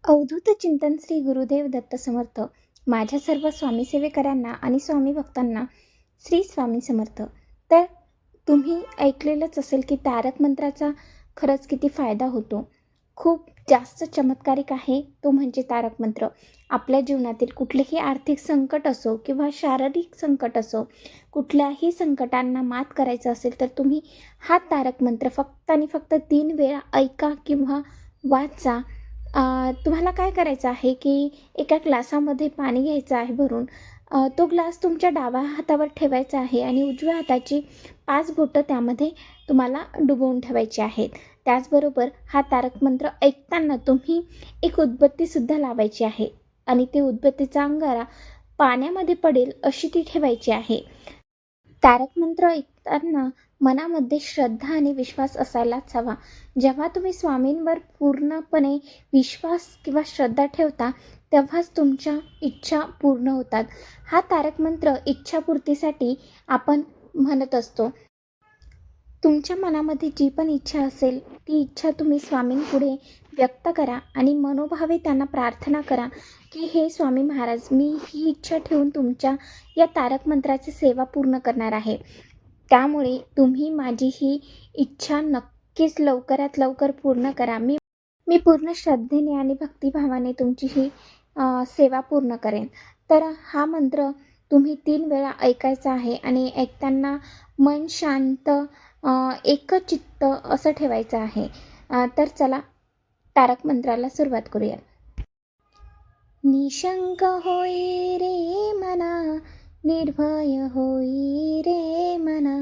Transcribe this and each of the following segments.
अवधूत चिंतन श्री गुरुदेव दत्त समर्थ. माझ्या सर्व स्वामी सेवेकरांना आणि स्वामी भक्तांना श्री स्वामी समर्थ. तर तुम्ही ऐकलेलंच असेल की तारक मंत्राचा खरंच किती फायदा होतो. खूप जास्त चमत्कारिक आहे तो म्हणजे तारक मंत्र. आपल्या जीवनातील कुठलेही आर्थिक संकट असो किंवा शारीरिक संकट असो, कुठल्याही संकटांना मात करायचं असेल तर तुम्ही हा तारक मंत्र फक्त आणि फक्त 3 वेळा ऐका किंवा वाचा. तुम्हाला काय करायचं आहे की एका ग्लासामध्ये पाणी घ्यायचं आहे भरून. तो ग्लास तुमच्या डाव्या हातावर ठेवायचा आहे आणि उजव्या हाताची 5 बोटं त्यामध्ये तुम्हाला डुबवून ठेवायची आहेत. त्याचबरोबर हा तारक मंत्र ऐकताना तुम्ही एक उदबत्तीसुद्धा लावायची आहे आणि ती उदबत्तीचा अंगारा पाण्यामध्ये पडेल अशी ती ठेवायची आहे. तारक मंत्र ऐकताना मनामध्ये श्रद्धा आणि विश्वास असायलाच हवा. जेव्हा तुम्ही स्वामींवर पूर्णपणे विश्वास किंवा श्रद्धा ठेवता तेव्हाच तुमच्या इच्छा पूर्ण होतात. हा तारक मंत्र इच्छापूर्तीसाठी आपण म्हणत असतो. तुमच्या मनामध्ये जी पण इच्छा असेल ती इच्छा तुम्ही स्वामींपुढे व्यक्त करा आणि मनोभावे त्यांना प्रार्थना करा की हे स्वामी महाराज, मी ही इच्छा ठेवून तुमच्या या तारक मंत्राची सेवा पूर्ण करणार आहे. त्यामुळे तुम्ही माझी ही इच्छा नक्कीच लवकरात लवकर पूर्ण करा. मी मी पूर्ण श्रद्धेने आणि भक्तिभावाने तुमची ही सेवा पूर्ण करेन. तर हा मंत्र तुम्ही 3 वेळा ऐकायचा आहे आणि ऐकताना मन शांत, एकचित्त असं ठेवायचं आहे. तर चला तारक मंत्राला सुरुवात करूया. निशंक होई रे मना, निर्भय होई रे मना,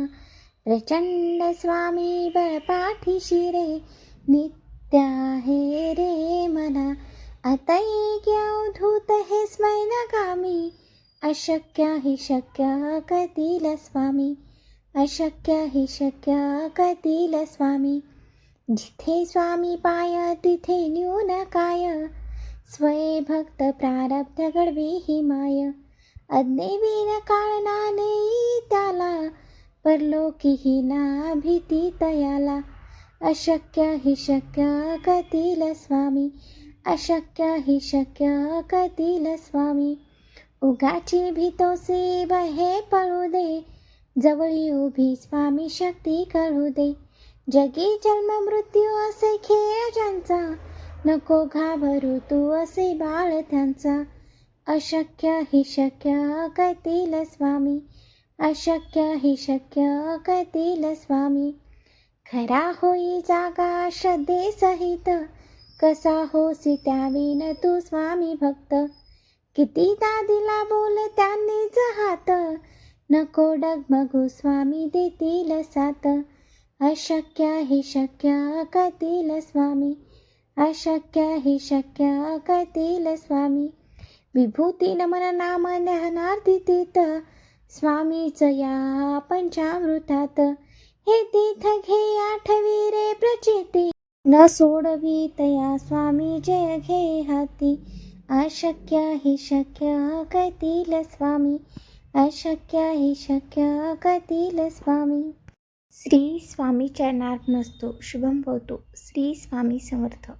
प्रचंड स्वामी बळपाठीशी रे, नित्य आहे रे मना. अतैक्य अवधूत हे स्वैनगामी, अशक्य हि शक्य करतील स्वामी, अशक्य हि शक्य करतील स्वामी. जिथे स्वामी पाय तिथे न्यून काय, स्वय भक्त प्रारब्ध घडवी ही माय. अज्ञेवीन काळना नेई त्याला, परलोकीही ना भीती तयाला. अशक्य हि शक्य करतील स्वामी, अशक्य हि शक्य करतील स्वामी. उगाची भीतोसी बहे पळू दे, जवळी उभी स्वामी शक्ती कळू दे. जगी जन्म मृत्यू असे खेळ ज्यांचा, नको घाबरू तू असे बाळ त्यांचा. अशक्य हि शक्य करतील स्वामी, अशक्य हि शक्य करतील स्वामी. खरा होई जागा श्रद्धे सहित, कसा होसी त्याविन तू स्वामी भक्त. कितीदा दिला बोल त्यांनीच हात, नको डगमगू स्वामी देतील साथ. अशक्य हि शक्य करतील स्वामी, अशक्य हि शक्य करतील स्वामी. विभूती नमन नाम ज्ञानार तीत, स्वामीच या पंचामृतात. हे तीर्थ घे आठवी रे प्रचिती, न सोडवी तया स्वामी जय घे हाती. अशक्य हि शक्य करतील स्वामी, अशक्य हि शक्य करतील स्वामी. श्री स्वामी चरणार्पणमस्तु. शुभम भवतु. श्री स्वामी समर्थ.